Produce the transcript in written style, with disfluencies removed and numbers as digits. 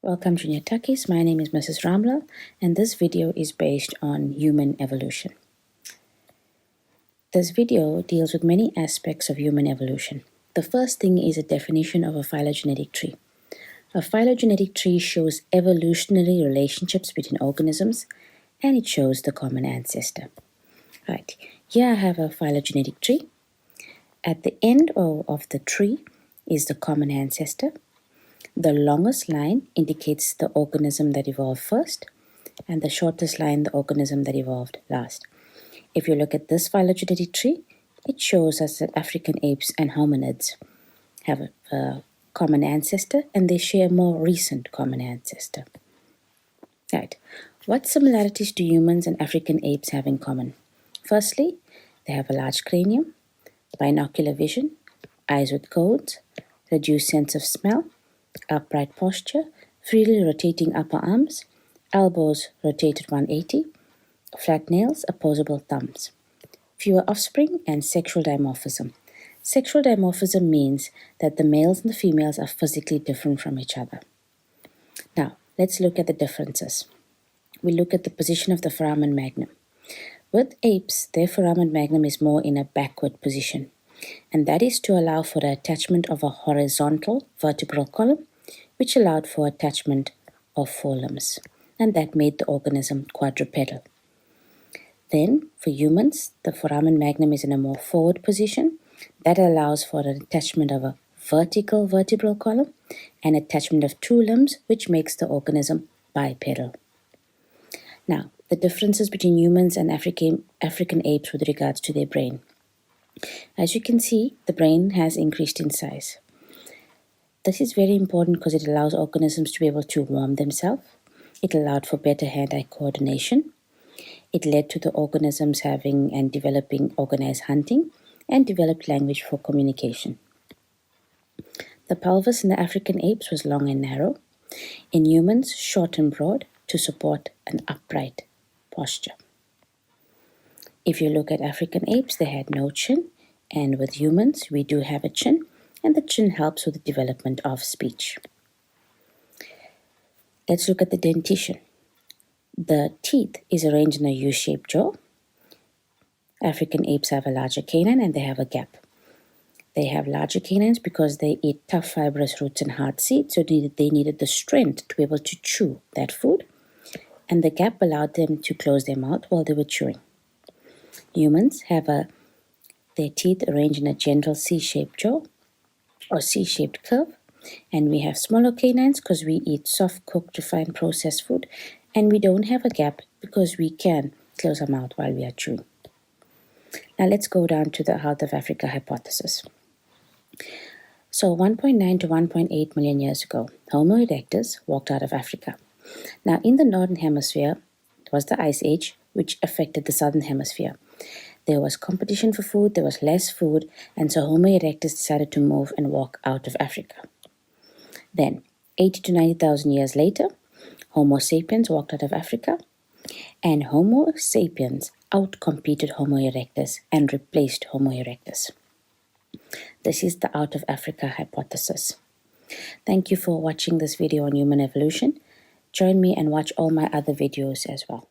Welcome Junior Takis, my name is Mrs. Ramlal and this video is based on human evolution. This video deals with many aspects of human evolution. The first thing is a definition of a phylogenetic tree. A phylogenetic tree shows evolutionary relationships between organisms and it shows the common ancestor. Right, here I have a phylogenetic tree. At the end of the tree is the common ancestor. The longest line indicates the organism that evolved first, and the shortest line, the organism that evolved last. If you look at this phylogenetic tree, it shows us that African apes and hominids have a common ancestor, and they share a more recent common ancestor. Right. What similarities do humans and African apes have in common? Firstly, they have a large cranium, binocular vision, eyes with cones, reduced sense of smell, upright posture, freely rotating upper arms, elbows rotated 180, flat nails, opposable thumbs. Fewer offspring and sexual dimorphism. Sexual dimorphism means that the males and the females are physically different from each other. Now, let's look at the differences. We look at the position of the foramen magnum. With apes, their foramen magnum is more in a backward position, and that is to allow for the attachment of a horizontal vertebral column, which allowed for attachment of forelimbs, and that made the organism quadrupedal. Then, for humans, the foramen magnum is in a more forward position. That allows for the attachment of a vertical vertebral column and attachment of two limbs, which makes the organism bipedal. Now, the differences between humans and African apes with regards to their brain. As you can see, the brain has increased in size. This is very important because it allows organisms to be able to warm themselves. It allowed for better hand-eye coordination. It led to the organisms having and developing organized hunting and developed language for communication. The pelvis in the African apes was long and narrow. In humans, short and broad to support an upright posture. If you look at African apes, they had no chin, and with humans, we do have a chin, and the chin helps with the development of speech. Let's look at the dentition. The teeth is arranged in a U-shaped jaw. African apes have a larger canine and they have a gap. They have larger canines because they eat tough fibrous roots and hard seeds, so they needed the strength to be able to chew that food, and the gap allowed them to close their mouth while they were chewing. Humans have their teeth arranged in a general C-shaped jaw or C-shaped curve, and we have smaller canines because we eat soft cooked refined processed food, and we don't have a gap because we can close our mouth while we are chewing. Now let's go down to the Heart of Africa hypothesis. So 1.9 to 1.8 million years ago, Homo erectus walked out of Africa. Now in the northern hemisphere, it was the Ice Age, which affected the southern hemisphere. There was competition for food, there was less food, and so Homo erectus decided to move and walk out of Africa. Then, 80 to 90,000 years later, Homo sapiens walked out of Africa, and Homo sapiens outcompeted Homo erectus and replaced Homo erectus. This is the Out of Africa hypothesis. Thank you for watching this video on human evolution. Join me and watch all my other videos as well.